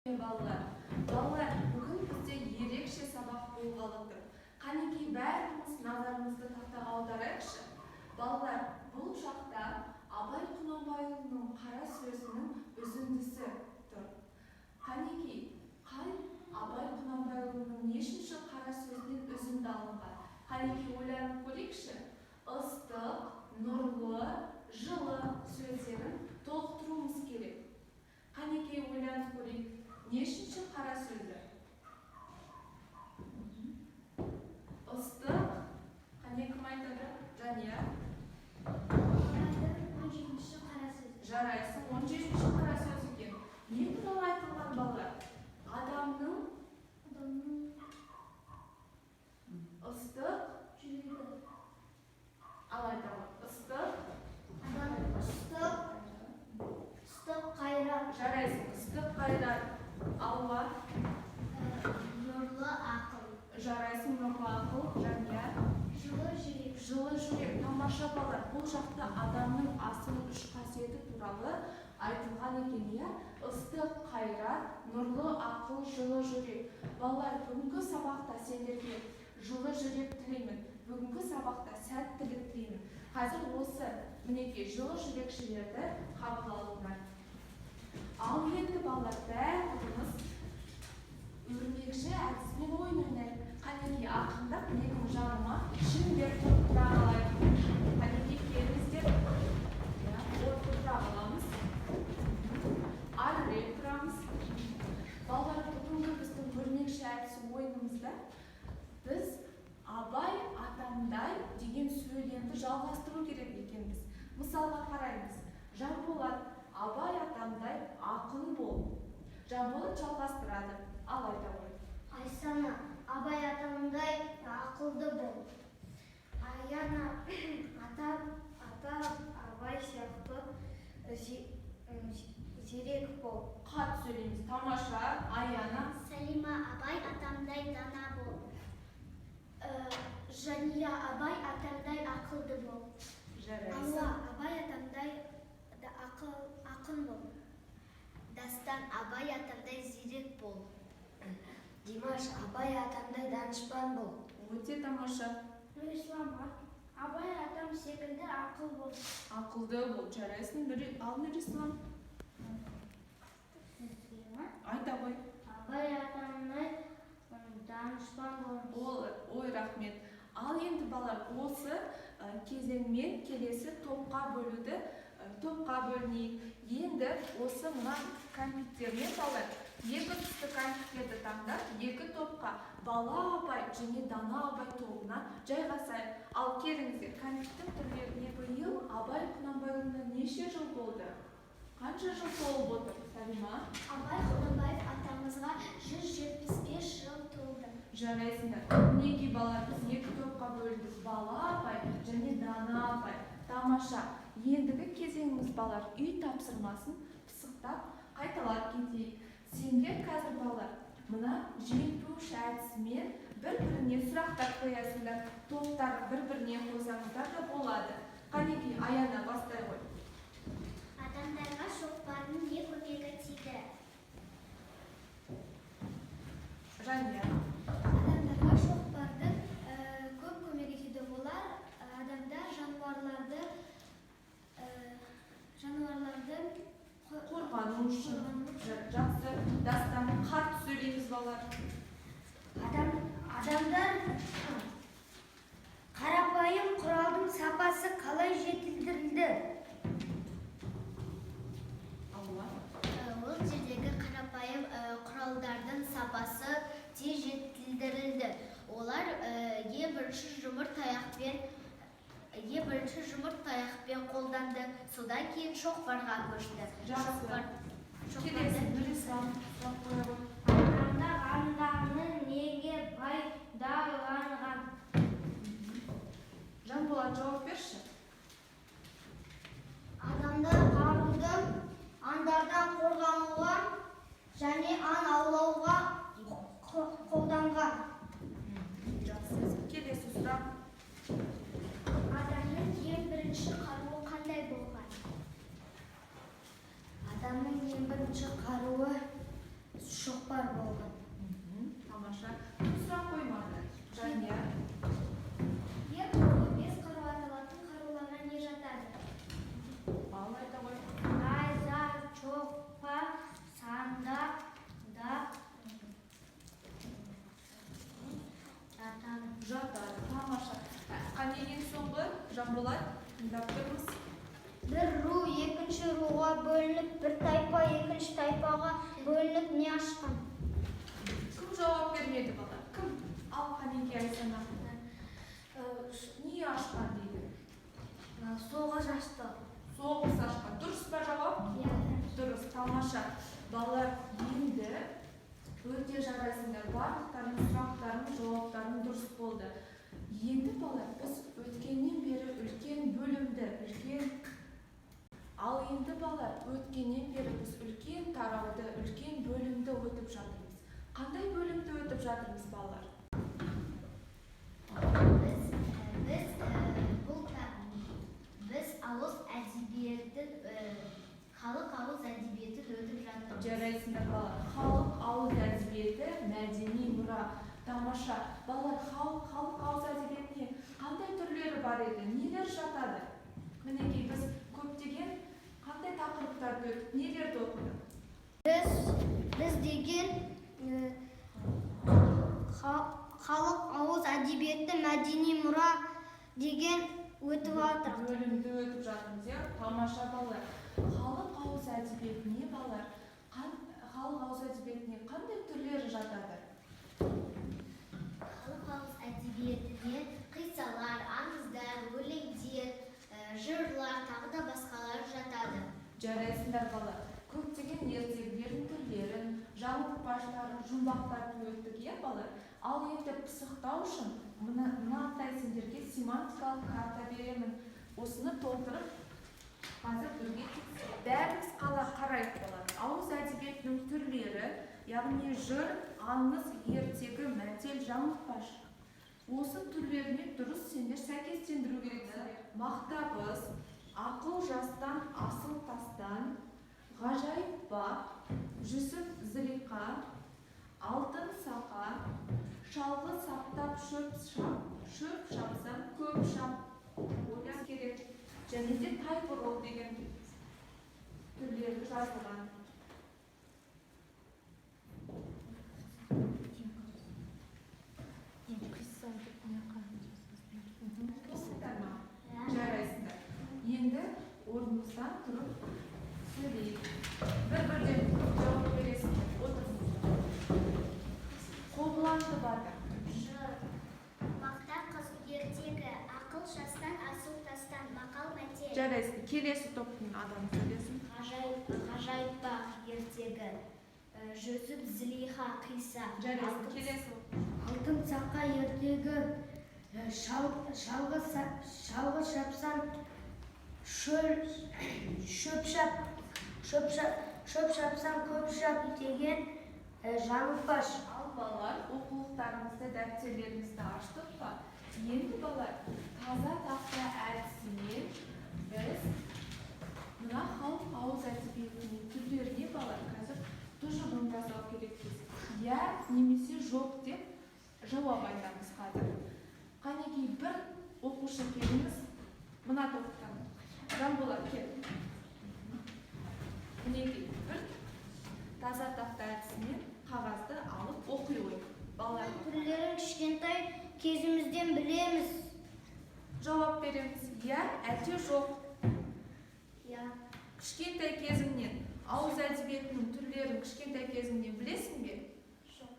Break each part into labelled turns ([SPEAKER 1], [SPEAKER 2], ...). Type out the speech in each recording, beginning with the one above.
[SPEAKER 1] Балалар, бүгін бізде ерекше сабақ болғалы тұр. Қанекей бәріміз назарымызды тақтаға аударайықшы. Балалар, бұл жақта Абай Құнанбайұлының қара сөзінің үзіндісі тұр. Қанекей, қай Абай Құнанбайұлының нешінші қара сөзінен үзінді алынған? Қанекей ойланып көрейікші. Ыстық, нұрлы, жылы сөздерін толықтыруымыз керек. Қанекей ойланып көрейік. Нешінші қара сөзі? Ыстық. Қане кім айтады? Жания?
[SPEAKER 2] 17-ші қара сөз.
[SPEAKER 1] Жарайсың, 17-ші қара сөз екен. Не туралы айтылған балалар? Адамның ыстық
[SPEAKER 2] жүрегі.
[SPEAKER 1] ал айтамын. Ыстық.
[SPEAKER 2] Ыстық қайрат.
[SPEAKER 1] Жарайсың, ыстық қайрат. Алла.
[SPEAKER 2] Нұрлы ақыл.
[SPEAKER 1] Жарайсың, нұрлы ақыл. Жания?
[SPEAKER 2] Жылы жүрек.
[SPEAKER 1] Жылы жүрек. Тамаша балалар. Бұл жақта адамның асының үш қасиеті туралы айтылған екен, иә? Ыстық қайрат, нұрлы ақыл, жылы жүрек. Балалар, бүгінгі сабақта сендерге жылы жүрек тілеймін. Бүгінгі сабақта сәттілік тілеймін. Қазір осы мінекей жылы жүрекшілерді қабыл алыңдар. Ал енді балалар, бәріміз өрмекші әдіспен ойын ойнайық. Қанекей ақындап менің жаныма шеңбер тұрып тұра қалайық. Қанекей келіңіздер. Отыра қаламыз. Арырек тұрамыз. Балалар, бүгінгі біздің өрмекші әдісі ойынымызда біз Абай атамдай деген сөйлемді жалғастыру керек екенбіз. Мысалға қараймыз. Жанболат, Абай атамдай ақын бол. Жанболат жалғастырады. Ал айта ғой.
[SPEAKER 2] Айсана, Абай атамдай ақылды бол. Аяна, ата Абай сияқты зерек бол.
[SPEAKER 1] Қат сөйлейміз. Тамаша. Аяна.
[SPEAKER 2] Салима, Абай атамдай дана бол. Жания, Абай атамдай ақылды бол.
[SPEAKER 1] Жарайсың.
[SPEAKER 2] Алла, Абай атамдай ақын бол. Дастан, Абай атамдай зерек бол. Димаш, Абай атамдай данышпан бол.
[SPEAKER 1] Өте тамаша.
[SPEAKER 2] Нұрислам, Абай атам секілді ақыл бол.
[SPEAKER 1] Ақылды бол. Жарайсың. Ал Нұрислам. Айта ғой.
[SPEAKER 2] Абай атамдай данышпан бол.
[SPEAKER 1] Ой, рахмет. Ал енді балалар, осы кезеңмен келесі топқа бөлінейік. Енді осы мына конфеттермен балалар, екі түсті конфеттерді таңдап, екі топқа бала Абай және дана Абай тобына жайғасайық. Ал келіңіздер, конфеттің түрлеріне биыл Абай Құнанбайұлына неше жыл болды? Қанша жыл толып отыр, Салима?
[SPEAKER 2] Абай Құнанбаев атамызға 175 жыл толды.
[SPEAKER 1] Жарайсыңдар. Мінекей балалар, біз екі топқа бөлдік. Бала Абай және дана Абай. Тамаша. Ендігі кезеңіміз балалар, үй тапсырмасын пысықтап қайталап кетейік. Сендер қазір балалар, мына желпуіш әдісімен бір-біріне сұрақтар қоясыңдар. Топтар бір-біріне қойсаңыздар да болады. Қанекей, Аяна, бастай ғой.
[SPEAKER 2] Адамдарға шоқпардың не көмегі тиді?
[SPEAKER 1] Жания.
[SPEAKER 2] Адамдарға шоқпардың көп көмегі тиді. Олар адамдар жануарларды
[SPEAKER 1] Қорғану үшін. Жақсы. Дастан, қарт сөйлейміз балалар.
[SPEAKER 2] Адамдар қарапайым құралдың сапасы қалай жетілдірілді? Ол жердегі қарапайым құралдардың сапасы тез жетілдірілді. Олар ең бірінші жұмырт таяқпен қолданды, содан кейін шоқпарға көшті.
[SPEAKER 1] Жақсы. Келесі, Нұрислам, сұрақ қоя ғой.
[SPEAKER 2] Адамның неге пайдаланған?
[SPEAKER 1] Жанболат, жауап берші.
[SPEAKER 2] Адамдар қаруды аңдардан қорғануға және аң аулауға қолданған.
[SPEAKER 1] Жақсы. Келесі сұрақ.
[SPEAKER 2] Адамның ең бірінші қаруы қандай болған? Адамның ең бірінші қаруы
[SPEAKER 1] соңғы Жанболат тыңдап тұрмыз.
[SPEAKER 3] Bir ru екінші руға бөлініп, bir тайпа екінші тайпаға бөлініп не ашқан?
[SPEAKER 1] Кім жауап бермеді бала? Кім? Ал Қанеке Айсана. Не ашқан дейді?
[SPEAKER 3] Соғыс ашты.
[SPEAKER 1] Соғыс ашқан. Дұрыс па жауап? Дұрыс, тамаша. Балалар, енді өте жарайсыңдар. Барлықтарының сұрақтарының жауаптарының дұрыс болды. Енді балалар, біз өткеннен бері үлкен бөлімді, ал енді балалар, өткеннен бері біз үлкен тарауды, үлкен бөлімді өтіп жатырмыз. Қандай бөлімді өтіп жатырмыз балалар?
[SPEAKER 2] Біз ауыз әдебиетін, халық ауыз әдебиетін өтіп жатырмыз.
[SPEAKER 1] Жарайсыңдар балалар. Халық ауыз әдебиеті, мәдени мұра. Тамаша. Балалар, халық ауыз әдебиетіне қандай түрлері бар еді? Нелер жатады? Мінекей, біз көптеген қандай тақырыптарды өттік? Нелерді оқыдық?
[SPEAKER 3] Біз деген халық ауыз әдебиеті мәдени мұра деген өтіп жатыр.
[SPEAKER 1] Бөлімді өтіп жатырмыз, иә? Тамаша балалар. Халық ауыз әдебиетіне балалар, халық ауыз әдебиетіне қандай түрлері жатады?
[SPEAKER 2] Халық ауыз әдебиетіне қиссалар, аңыздар, өлеңдер, жырлар, тағы да басқалар жатады.
[SPEAKER 1] Жарайсыңдар балалар. Көптеген ертегілердің түрлерін, жаңылтпаштарын, жұмбақтарын өттік, иә балалар? Ал енді пысықтау үшін мынадай сендерге семантикалық карта беремін. Осыны толтырып, қазір бірге бәріміз қарайық балалар. Ауыз әдебиетінің түрлері, яғни жыр, аңыз, ертегі, мәтел, жаңылтпаш. Осы түрлеріне дұрыс сендер сәйкестендіру керексіңдер. Мақтабыз, ақыл жастан, асыл тастан, ғажайып бақ, Жүсіп Зылиқа, алтын сақа, шалғы саптап шөп шапсам көп шап. Ойлас керек. Және де тайбұрыл деген түрлері жазылған. Жарайсыңдар. Енді орнымыздан тұрып сөйлейік. Бір-бірден жауап бересіңдер. Отырсыңдар. Қобыланды батыр.
[SPEAKER 2] Мақта қыз ертегі, ақыл жастан, асыл тастан, мақал мәтел.
[SPEAKER 1] Жарайсың. Келесі топтың адамы сөйлесін.
[SPEAKER 2] Ғажайып бақ ертегі, Жүсіп Зылиха қисса.
[SPEAKER 1] Жарайсың. Келесі.
[SPEAKER 3] Алтын сақа ертегі, шалғы шапсан, шөп шапсан көп шап деген жаңылтпаш.
[SPEAKER 1] Ал балалар, оқулықтарыңызды, дәптерлеріңізді аштық па? Енді балалар, таза тақта әдісімен біз мына халық ауыз әдебиетінің түрлеріне балалар қазір тұжырым жасау керекпіз. Я немесе жоқ деп жауап айтамыз қазір. Қанекей, бір оқушы келіңіз, мына топтан. Жанболат, кел. Мінекей, бір таза тақта әдісімен қағазды алып оқи ой. Балалар,
[SPEAKER 3] Түрлерін кішкентай кезімізден білеміз.
[SPEAKER 1] жауап береміз. Я, әлде жоқ.
[SPEAKER 3] Я.
[SPEAKER 1] Кішкентай кезіңнен ауыз әдебиетінің түрлерін кішкентай кезіңнен білесің бе?
[SPEAKER 3] Жоқ.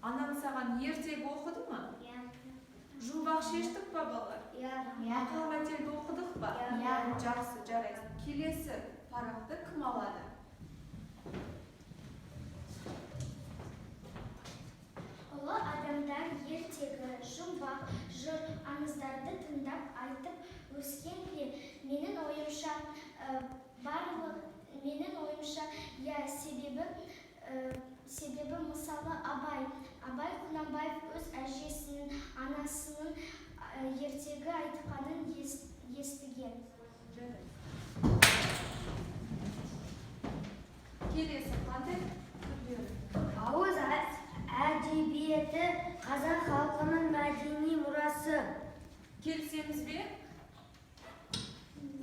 [SPEAKER 1] Анаң саған ертегі оқыды ма?
[SPEAKER 3] Я.
[SPEAKER 1] Жұмбақ шештік па балалар?
[SPEAKER 3] Я.
[SPEAKER 1] Мақал мәтелді оқыдық па?
[SPEAKER 3] Я.
[SPEAKER 1] Жақсы, жарайсың. Келесі парақты кім алады?
[SPEAKER 2] Ұлы адамдар ертегі, жұмбақ, жыр, аңыздарды тыңдап айтып өскен бе? Менің ойымша, я себебі мысалы Абай Құнанбаев өз әжесінің, анасының ертегі айтқанын естіген.
[SPEAKER 1] Келесі қандай түрлері?
[SPEAKER 3] Ауыз әдебиеті қазақ халқының мәдени мұрасы.
[SPEAKER 1] Келісеміз бе?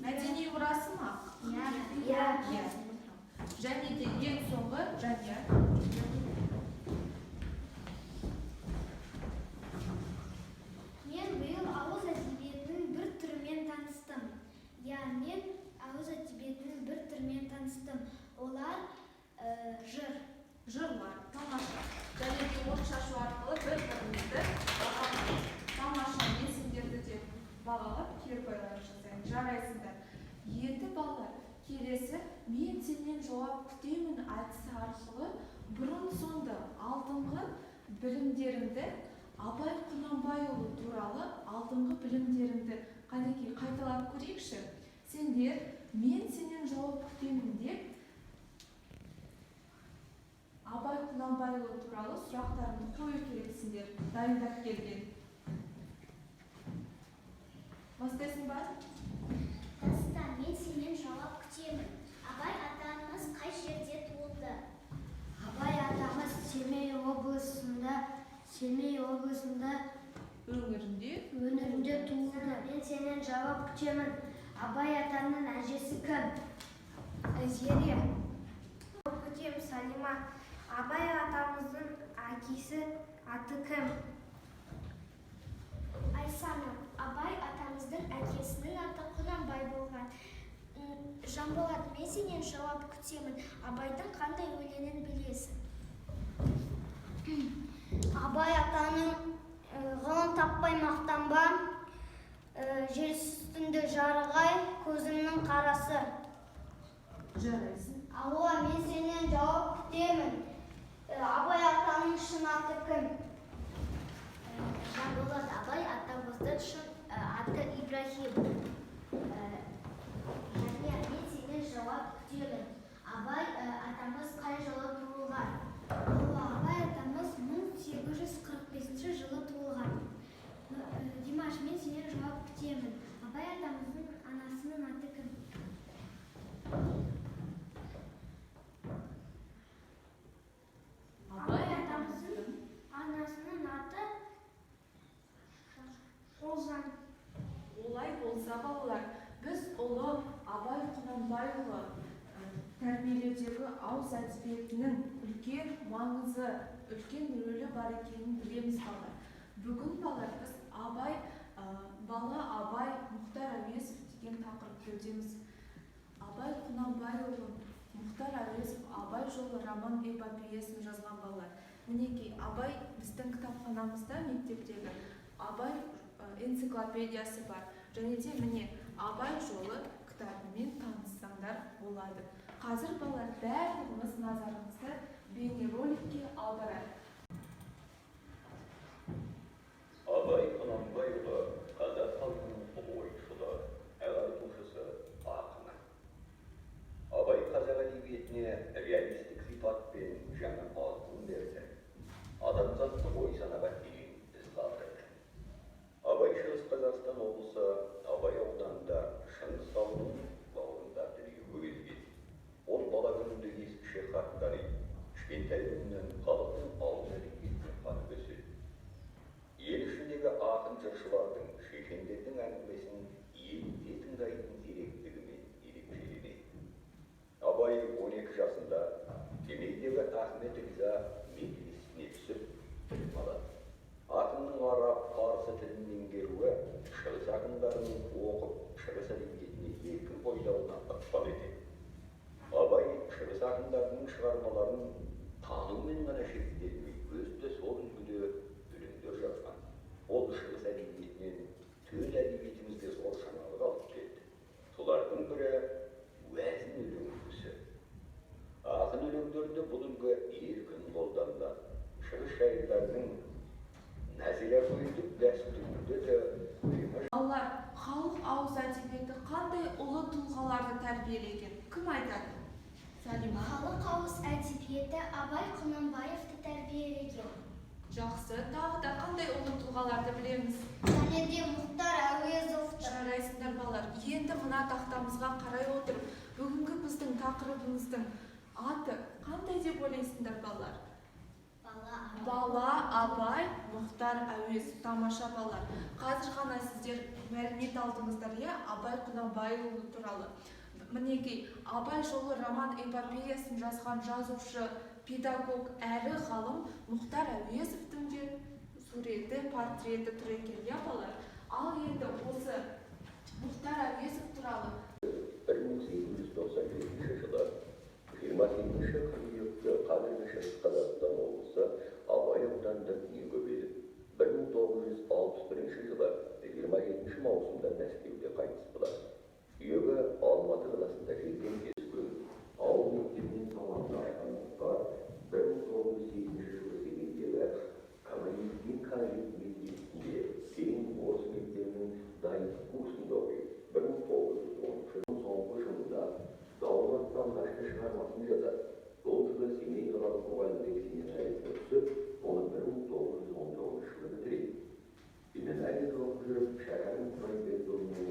[SPEAKER 1] Мәдени мұрасы ма?
[SPEAKER 3] Я.
[SPEAKER 1] Және де ең соңғы Жания.
[SPEAKER 2] Мен биыл ауыз әдебиетінің бір
[SPEAKER 1] байлар жасайын, жарайсыңдар. Енді балалар, келесі мен сенен жауап күтемін әдісі арқылы бұрын соңды алдыңғы білімдеріңді, Абай Құнанбайұлы туралы алдыңғы білімдеріңді қанекей қайталап көрейікші. Сендер мен сенен жауап күтемін деп Абай Құнанбайұлы туралы сұрақтарыңды қою керексіңдер, дайындап келген. Бастайсың ба?
[SPEAKER 2] Дастан, мен сенен жауап күтемін. Абай атамыз қай жерде туылды?
[SPEAKER 3] Абай атамыз Семей облысында өңірінде туылды. Мен сенен жауап күтемін. Абай атамның әжесі кім? Зере. Жауап күтемін, Салима. Абай атамыздың әкесі аты кім?
[SPEAKER 2] Айсана, Абай атамыздың әкесінің аты Құнанбай болған. Жанболат, мен сенен жауап күтемін. Абайдың қандай өлеңін білесің?
[SPEAKER 3] Абай атаның ғылым таппай мақтанба, жер үстінде жарығай, көзімнің қарасы.
[SPEAKER 1] Жарайсың.
[SPEAKER 3] Алуа, мен сенен жауап күтемін. Абай атаның шын аты кім?
[SPEAKER 2] Жанболат, Абай атамыздың шын аты Ибрахим. Жәния, мен сенен жауап күтемін. Абай атамыз қай жылы туылған?
[SPEAKER 3] Абай атамыз 1845 жылы туылған.
[SPEAKER 2] Димаш, мен сенен жауап күтемін. Абай атамыздың анасының аты кім?
[SPEAKER 1] Абай
[SPEAKER 2] атамыздың анасының аты Розан.
[SPEAKER 1] Олай болса балалар, біз ұлы Абай Құнанбайұлы тәрбиелеудегі ауыз әдебиетінің үлкен маңызы, үлкен рөлі бар екенін білеміз балалар. Бүгін балалар біз бала Абай Мұхтар Әуезов деген тақырыпты өтеміз. Абай Құнанбайұлы Мұхтар Әуезов Абай жолы роман эпопеясын жазған балалар. Мінекей, Абай біздің кітапханамызда мектептегі Абай энциклопедиясы бар. Және де міне Абай жолы кітабымен таныссаңдар болады. Қазір балалар бәріміз назарымызды бейнероликке аударайық.
[SPEAKER 4] Абай Құнанбайұлы қазақ халқының ұлы ойшылы, ағартушысы, ақыны. Абай қазақ әдебиетіне реалистік сипат пен жаңа мазмұн берді. Адамзаттың ой-санаға терең із қалдырды. Абай Шығыс Қазақстан облысы Абай ауданында Шыңғыс ауылының бауырында дүниеге келген. Ол бала күнінде ескіше хаттары, кішкентай күнінен халықтың ауыз әдебиетінің қанып өседі. Ел ішіндегі ақын жыршылардың, шешендердің әңгімесін елде тыңдайтын зеректігімен ерекшеленеді. Абай 12 жасында Семейдегі Ахмет Риза медресесіне түсіп, білім алады. Ақынның араб, парсы тілін меңгеруі шығыс ақындарының оқып, шығыс әдебиетіне еркін бойлауына ықпал етеді. Абай шығыс ақындарының шығармаларын танумен ғана шектелмей, өзі сол үлгіде өлеңдер жазған. Ол шығыс әдебиетінен төл әдебиетімізге зор жаңалық алып келді. Солардың бірі уәзін өлең үлгісі. Ақын өлеңдерінде бұл үлгі еркін қолданылады. Шығыс шайырларының нәзира көйлік дәстүрінде де
[SPEAKER 1] Балалар, халық ауыз әдебиеті қандай ұлы тұлғаларды тәрбиелеген? Кім айтады? Салима.
[SPEAKER 2] Халық ауыз әдебиеті Абай Құнанбаевты тәрбиелеген.
[SPEAKER 1] Жақсы, тағы да қандай ұлы тұлғаларды білеміз?
[SPEAKER 3] Және де Мұхтар Әуезовты.
[SPEAKER 1] Жарайсыңдар балалар. Енді мына тақтамызға қарай отырып, бүгінгі біздің тақырыбымыздың аты қандай деп ойлайсыңдар балалар? Бала Абай Мұхтар Әуезов. Тамаша балалар. Қазір ғана сіздер мәлімет алдыңыздар, Абай Құнанбайұлы туралы. Мінекей, Абай жолы роман эпопеясын жазған жазушы, педагог әрі ғалым Мұхтар Әуезовтың де суреті, портреті тұр екен, балалар. Ал енді осы Мұхтар Әуезов туралы
[SPEAKER 4] 1897 жылы 28 қыркүйекте қазіргі Шығыс Қазақстан облысы Абай ауданында дүниеге келіп, 1900 1961 жылы 27 маусымда Мәскеуде қайтыс болады. Күйеуі Алматы қаласында келген кескін ауыл мектебінен сауатты айқындыққа 1908 жылы дегендегі коммунизмге қажет мектебінде кейін орыс мектебінің дайындық курсында оқиды. 1910 жылдың соңғы жылында Даулаттан ғашқы шығармасын жазады. Сол жылы Семей қалалық мұғалімдік семинариясына түсіп, оны 1919 жылы бітіреді. Семинарияда оқып жүріп, Шәкәрім Құрайбекұлының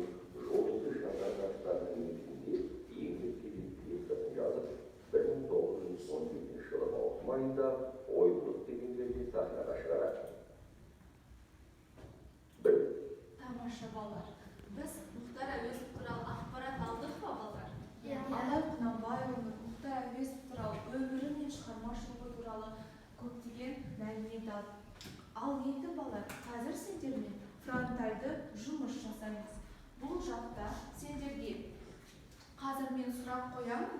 [SPEAKER 4] жолсыз шаңырақ жастарының негізінде еңбек деген пьесасын жазып, 1917 жылы маусым айында Ойқұдық деген жерде сахнаға шығарады.
[SPEAKER 1] Тамаша балалар. Біз Мұхтар Әуезов туралы ақпарат алдық па балалар? Абай Құнанбайұлының Мұхтар Әуезов туралы өмірі мен шығармашылығы туралы көптеген мәлімет алдық. Ал енді балалар, қазір сендермен фронтальды жұмыс жасаймыз. Бұл жақта сендерге қазір мен сұрақ қоямын.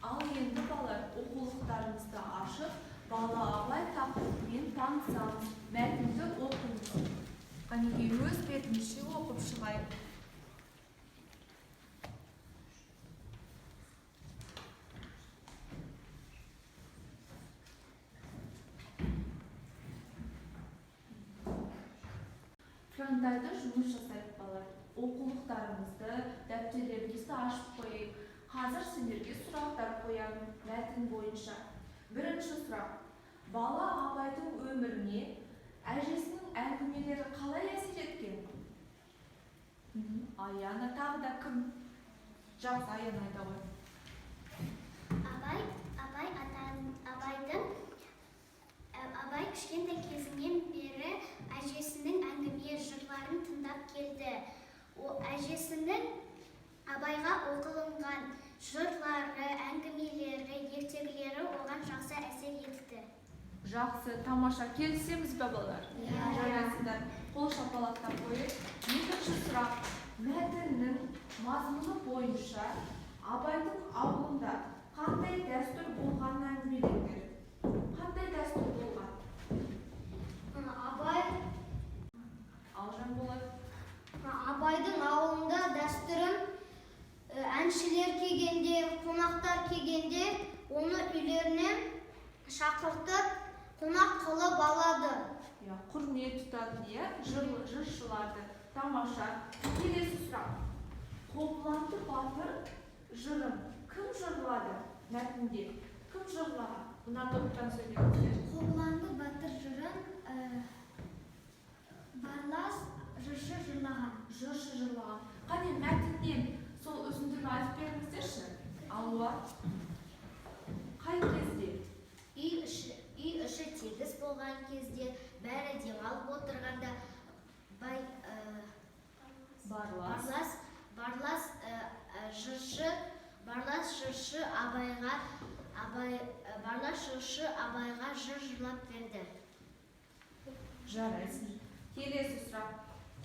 [SPEAKER 1] Ал енді балалар, оқулықтарымызды ашып, бала Абай тақырыбымен танысамыз, мәтінді оқимыз. Қанеке өз бетімізше оқып шығайық. Фронтальды жұмыс жасайық балалар. Оқулықтарымызды, дәптерлерімізді ашып қойып, қазір сендерге сұрақтар қоямын мәтін бойынша. Бірінші сұрақ. Бала Абайдың өміріне әжесінің әңгімелері қалай әсер еткен? Аяна тағы да кім? Жақсы, Аяна айта ғой.
[SPEAKER 2] Абай кішкентай кезінен бері әжесінің әңгіме жырларын тыңдап келді. Әжесінің Абайға оқылынған жырлары, әңгімелері, ертегілері оған жақсы әсер етті.
[SPEAKER 1] Жақсы, тамаша. Келісеміз бе балалар? Жарайсыңдар. Қол шапалақтап қойып. Екінші сұрақ. Мәтіннің мазмұны бойынша Абайдың ауылында қандай дәстүр болғанын әңгімелеңдер. Қандай дәстүр болған? Алжан болады.
[SPEAKER 3] Абайдың ауылында дәстүрім әншілер келгенде, қонақтар келгенде, оны үйлеріне шақыртып, қонақ қылып алады.
[SPEAKER 1] Құрмет тұтады, жыршыларды. Тамаша. Келесі сұрақ. Қобыланды батыр жырын кім жырлады мәтінде? Кім жырлаған? Мына топтан сөйлеңіздер.
[SPEAKER 3] Қобыланды батыр жырын Барлас жыршы жырлаған.
[SPEAKER 1] Жыршы жырлаған. Қане мәтіннен сол үзіндіні айтып беріңіздерші. Алуа. Қай кезде?
[SPEAKER 2] Үй іші тегіс болған кезде, бәрі демалып отырғанда Барлас жыршы Абайға жыр жырлап берді.
[SPEAKER 1] Жарайсың. Келесі сұрақ.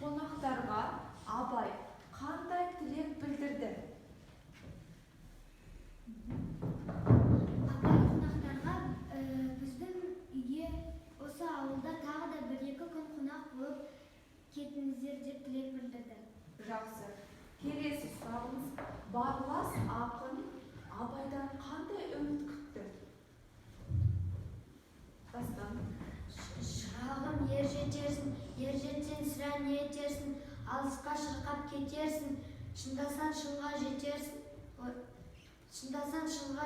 [SPEAKER 1] Қонақтарға Абай қандай тілек білдірді?
[SPEAKER 3] Абай қонақтарға біздің үйге осы ауылда тағы да 1-2 күн қонақ болып кетіңіздер деп тілек білдірді.
[SPEAKER 1] Жақсы. Келесі сұрағымыз. Барлас ақын Абайдан қандай үміт күтті? Дастан.
[SPEAKER 3] Шырағым, ер жетсең сірә не етерсің, алысқа шырқап кетерсің, шындасаң шыңға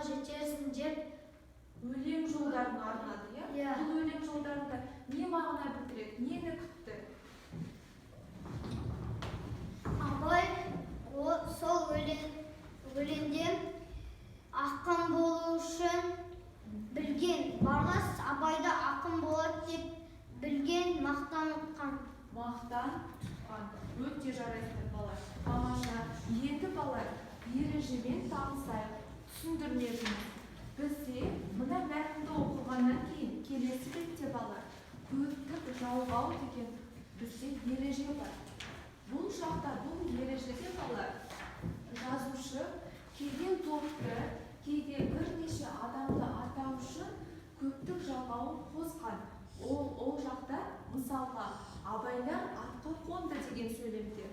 [SPEAKER 3] жетерсің деп
[SPEAKER 1] Өлең жолдарын арнады,
[SPEAKER 3] иә?
[SPEAKER 1] Бұл өлең жолдарында не мағына білдіреді, нені күтті?
[SPEAKER 3] Абай сол өлеңде ақын болу үшін білген, Барлас Абайды ақын болады деп білген, мақтан тұтқан.
[SPEAKER 1] Өте жарайсыздар балалар. Тамаша. Енді балалар ережемен танысайық, түсіндірмедіңіз. Бізде мына мәтінді оқылғаннан кейін келесі бетте балалар көптік жалғау деген бізде ереже бар. Бұл шақта бұл ережеде балалар жазушы келген топты, кейде бірнеше адамды атау үшін көптік жалғауын қосқан. Ол жақта мысалға абайлар атқа қонды деген сөйлемдер.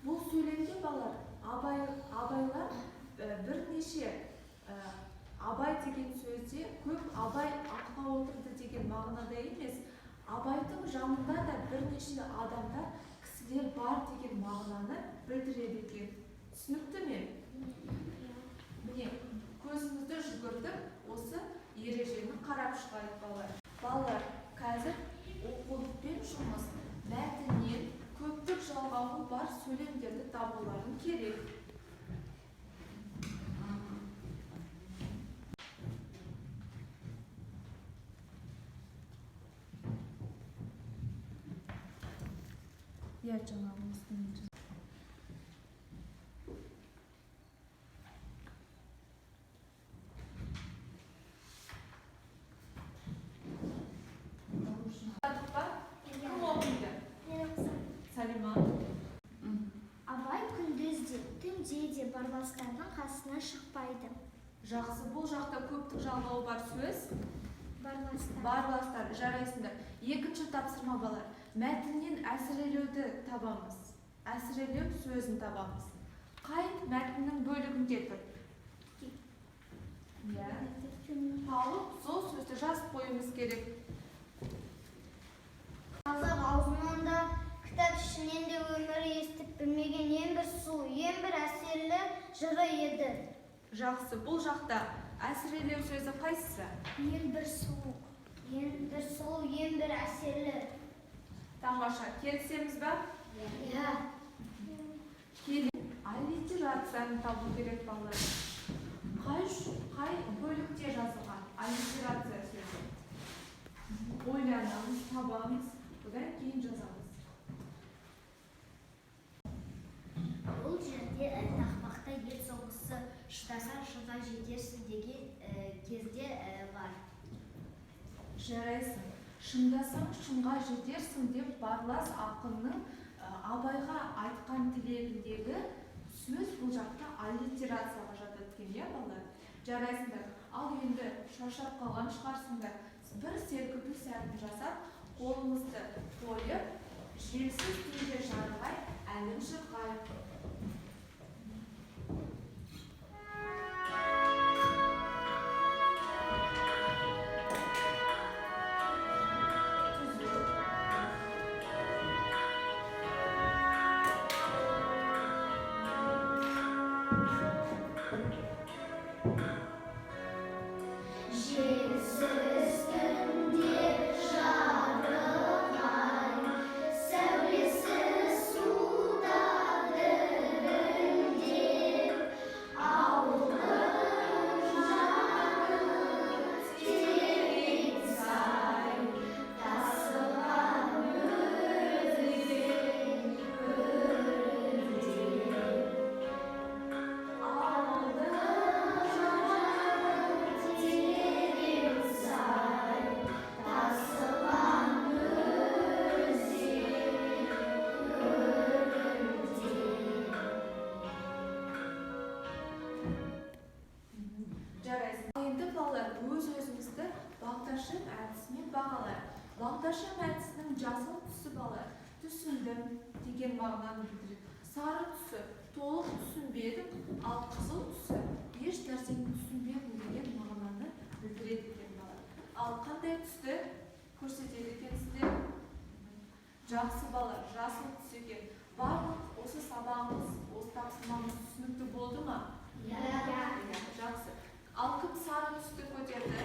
[SPEAKER 1] Бұл сөйлемде балалар абайлар бірнеше абай деген сөзде көп абай атқа отырды деген мағынада емес, абайдың жанында да бірнеше адамдар кісілер бар деген мағынаны білдіреді екен. Түсінікті ме? Міне, көзімізді жүгіртіп, осы ережені қарап шығайық балалар. Балалар, қазір оқулықпен жұмыс, мәтіннен көптік жалғауы бар сөйлемдерді табуларын керек. Я жаңағы осының Салима.
[SPEAKER 2] Абай күндізде, түнде де барластардың қасына шықпайды.
[SPEAKER 1] Жақсы, бұл жақта көптік жалғауы бар сөз.
[SPEAKER 2] Барластар.
[SPEAKER 1] Барластар, жарайсыңдар. Екінші тапсырма балар. Мәтіннен әсірелеуді табамыз. Әсірелеу сөзін табамыз. Қай мәтіннің бөлігінде тұр? Алып, сол сөзді жазып қойымыз керек.
[SPEAKER 3] Қазақ аузынан да, кітап ішінен де өмірі естіп білмеген ең бір сұлу, ең бір әсерлі жыры еді.
[SPEAKER 1] Жақсы, бұл жақта әсірелеу сөзі қайсысы?
[SPEAKER 2] Ең бір сұлу.
[SPEAKER 3] Ең бір сұлу, ең бір әсерлі.
[SPEAKER 1] Тамаша, келісеміз ба?
[SPEAKER 3] Иә.
[SPEAKER 1] Аллитерацияны табу керек балалар. Қай бөлікте жазылған аллитерация сөзі? Ойланамыз, табамыз, одан кейін жазамыз.
[SPEAKER 3] Бұл жерде тақпақта ел соғысы шыдасаң шыңға жетерсің деген кезде бар.
[SPEAKER 1] Жарайсың, шыңдасаң шыңға жетерсің деп барлас ақынның абайға айтқан тілегіндегі сөз бұл жақта аллитерацияға жатады екен, иә балалар? Жарайсыңдар, ал енді шаршап қалған шығарсыңдар. Бір серпілу сәтін жасап, қолымызды қойып, желсіз күйде жарғай, әнін шырқайық. Өз-өзімізді Балташым әдісімен бағалайық. Балташым әдісінің жасыл түсі балалар, түсіндім деген мағынаны білдіреді. Сары түсі толық түсінбедім, ал қызыл түсі еш нәрсені түсінбедім деген мағынаны білдіреді екен балалар. Ал қандай түсті көрсетеді екенсіздер? Жақсы балалар, жасыл түс екен. Барлық осы сабағымыз, осы тапсырмамыз түсінікті болды ма? Жақсы. Ал кім сары түсті көтерді?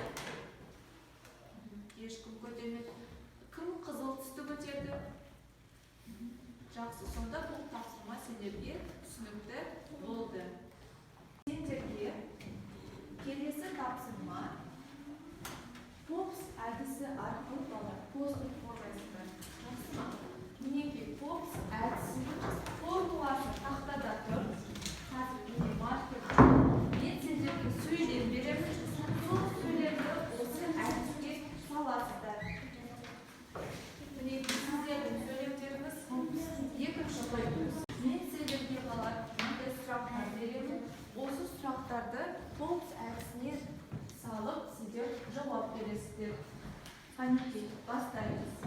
[SPEAKER 1] Ешкім көтермеді. Кім қызыл түсті көтерді? Жақсы, сонда бұл тапсырма сендерге түсінікті болды. Сендерге келесі тапсырма Попс әдісі арқылы балалар қосылып қорғайсыңдар. Жақсы ма? Мінекей Попс әдісінің формуласы тақтада тұр. Қазір міне маркер. Мен сендерге сөйлем беремін. Сол сөйлемді осы әдіске саласыздар. Мінекей сіздердің сөйлемдеріңіз екінші бөлім. Мен сендерге балалар мынандай сұрақтар беремін. Осы сұрақтарды Попс әдісіне салып, сіздер жауап бересіздер. Қанекей, бастаймыз.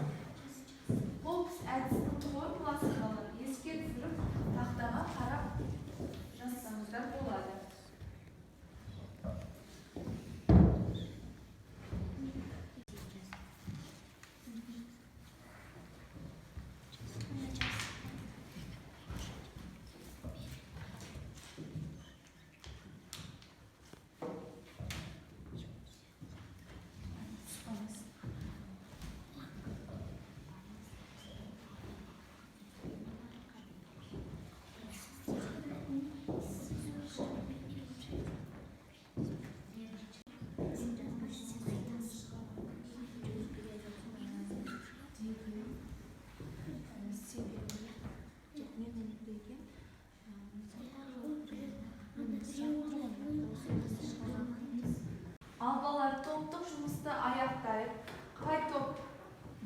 [SPEAKER 1] топтық жұмысты аяқтайық. Қай топ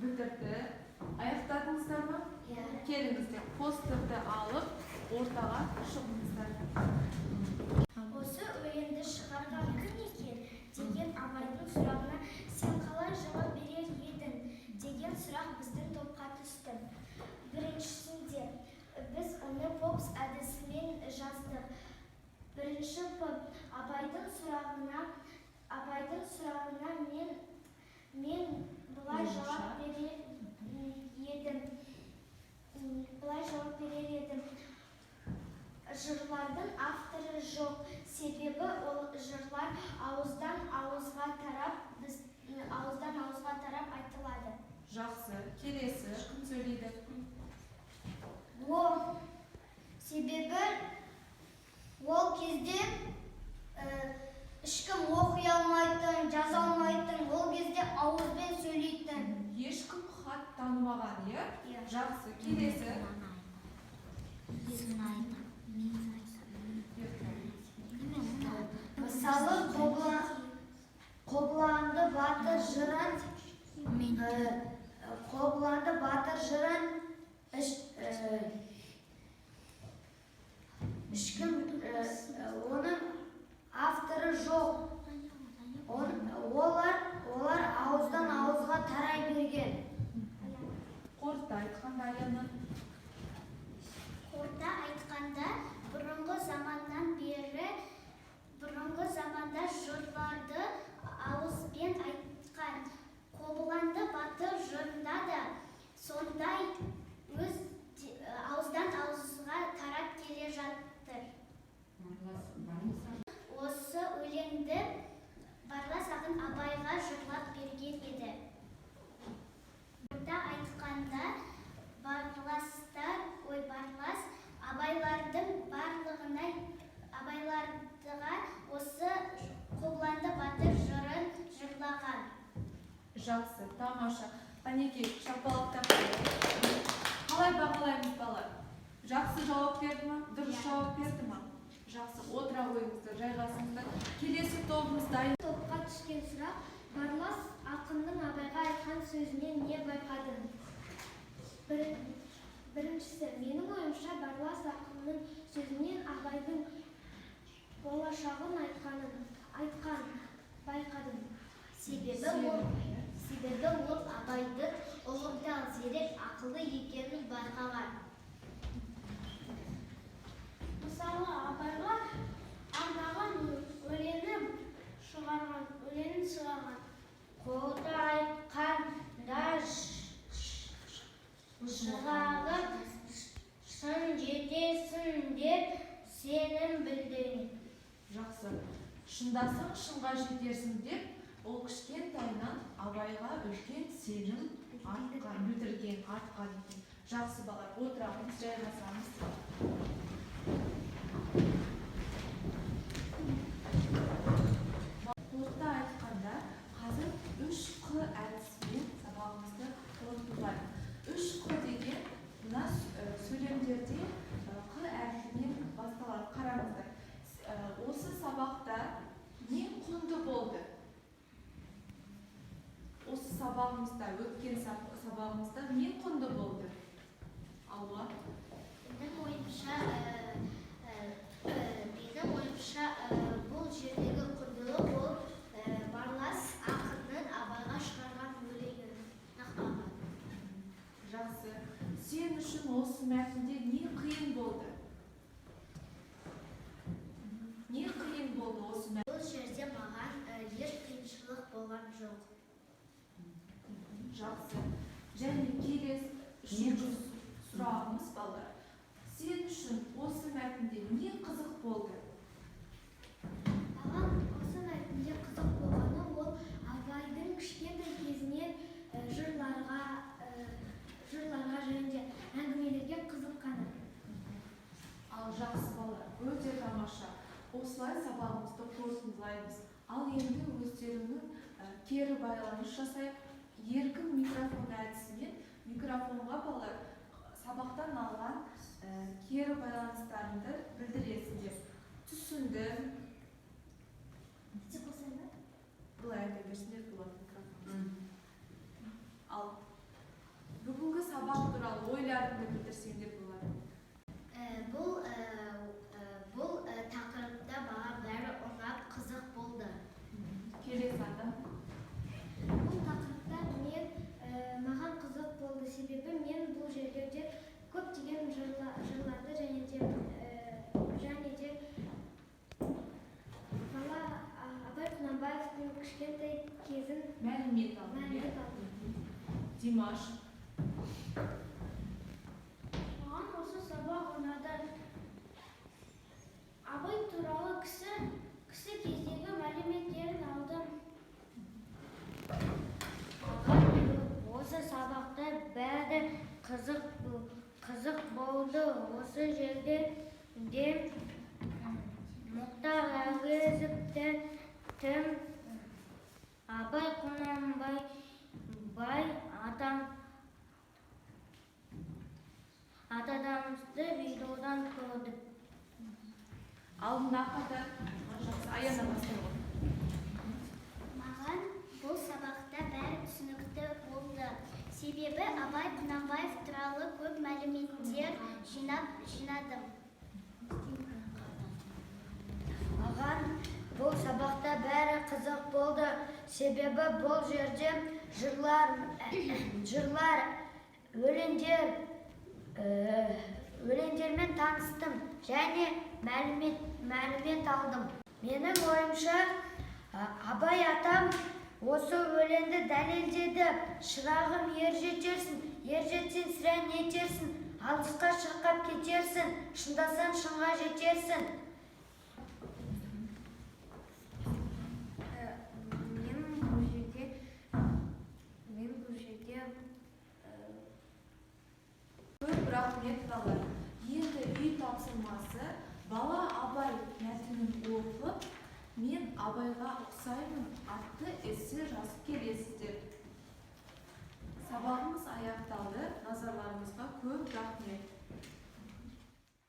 [SPEAKER 1] бітірді? Аяқтадыңыздар ма? Келіңіздер, постерді алып, ортаға шығыңыздар.
[SPEAKER 2] Осы өлеңді шығарған кім екен деген абайдың сұрағына сен қалай жауап берер едің деген сұрақ біздің топқа түсті. Біріншісінде біз оны попс әдісімен жаздық. Бірінші абайдың сұрағына мен былай жауап берер едім. Жырлардың авторы жоқ, себебі ол жырлар ауыздан ауызға тарап айтылады.
[SPEAKER 1] Жақсы, келесі кім сөйлейді?
[SPEAKER 3] Себебі ол кезде ешкім оқи алмайтын, жаза алмайтын, ол кезде ауызбен сөйлейтін.
[SPEAKER 1] Ешкім хат танымаған, иә?
[SPEAKER 3] Иә.
[SPEAKER 1] Жақсы, келесі.
[SPEAKER 3] Мысалы, Қобыланды батыр жырын ешкім оның авторы жоқ. Олар ауыздан ауызға тарай берген.
[SPEAKER 1] Қорыта айтқанда Аяна.
[SPEAKER 2] Қорыта айтқанда, бұрынғы заманда жырларды ауызбен айтқан. Қобыланды батыр жырында да сондай ауыздан ауызға тарап келе жатыр. Осы өлеңді Барлас ақын Абайға жырлап берген еді. Қорыта айтқанда, Барлас абайлардың абайлардыға осы Қобыланды батыр жырын жырлаған.
[SPEAKER 1] Жақсы, тамаша. Панеке, шапалақтап қойып. Қалай бағалаймыз балар? Жақсы жауап берді ма? Дұрыс жауап берді ма? Жақсы, отыра қойыңыздар, жайғасыңыздар. Келесі тобымыз дайын.
[SPEAKER 2] Топқа түскен сұрақ: Барлас ақынның Абайға айтқан сөзінен не байқадың? Біріншісі, менің ойымша, Барлас ақынның сөзінен Абайдың болашағын байқадым. Себебі ол Абайды ұғымтал, зерек, ақылды екенін байқаған. Мысалы, Абайға арнаған өлеңін шығарған.
[SPEAKER 3] Қолды айтқанда шырағым шын жетесің деп сенім білдірген.
[SPEAKER 1] Жақсы. Шындасың, шынға жетерсің деп, ол кішкентайынан Абайға үлкен сенім білдірген, артқан екен. Жақсы балар, отырамыз, жайғасамыз. Қорыта айтқанда, қазір 3Қ әдісімен сабағымызды қорытуға. 3Қ деген мына сөйлемдерде Қ әрпінен басталады. Қараңыздар. Осы сабақта не құнды болды? Осы сабағымызда, өткен сабағымызда не құнды болды? Алла.
[SPEAKER 2] Менің ойымша, бұл жердегі құндылық ол Барлас ақынның Абайға шығарған өлеңін.
[SPEAKER 1] Жақсы. Сен үшін осы мәтінде не қиын болды? Не қиын болды осы мәтінде?
[SPEAKER 2] Бұл жерде маған еш қиыншылық болған жоқ.
[SPEAKER 1] Жақсы. Және келесі үшінші сұрағымыз балалар. Сен үшін осы мәтінде не қызық болды?
[SPEAKER 2] Маған осы мәтінде қызық болғаны ол Абайдың кішкентай кезінен жырларға және әңгімелерге қызыққаны.
[SPEAKER 1] Ал жақсы балалар, өте тамаша. Осылай сабағымызды қорытындылаймыз. Ал енді өздерінің кері байланыс жасайық. Еркін микрофон әдісімен микрофонға балалар сабақтан алған кері байланыстарыңды білдіресіңдер. Түсіндім. Былай айта Димаш.
[SPEAKER 2] Маған осы сабақ ұнады. Абай туралы кісі кездегі мәліметтерін алдым.
[SPEAKER 3] Осы сабақта бәрі қызық болды. Осы жерде де Мұхтар Әуезовтің Абай Құнанбай атамызды видеодан көрдік.
[SPEAKER 1] Алдына қадar жақсы аяна бастайды.
[SPEAKER 2] Маған бұл сабақта бәрі түсінікті болды. Себебі Абай Құнанбаев туралы көп мәліметтер жинадым.
[SPEAKER 3] Маған бұл сабақта бәрі қызық болды. Себебі бұл жерде жырлар, өлеңдермен таныстым және мәлімет алдым. Менің ойымша, Абай атам осы өлеңді дәлелдеді. Шырағым, ер жетсең сірә нетерсің, алысқа шырқап кетерсің, шындасаң шыңға жетерсің. Мен бұл жерде
[SPEAKER 1] Көп рахмет балалар. Енді үй тапсырмасы бала Абай мәтінін оқып, мен Абайға ұқсаймын атты эссе жазып келесіздер. Сабағымыз аяқталды. Назарларыңызға көп рахмет.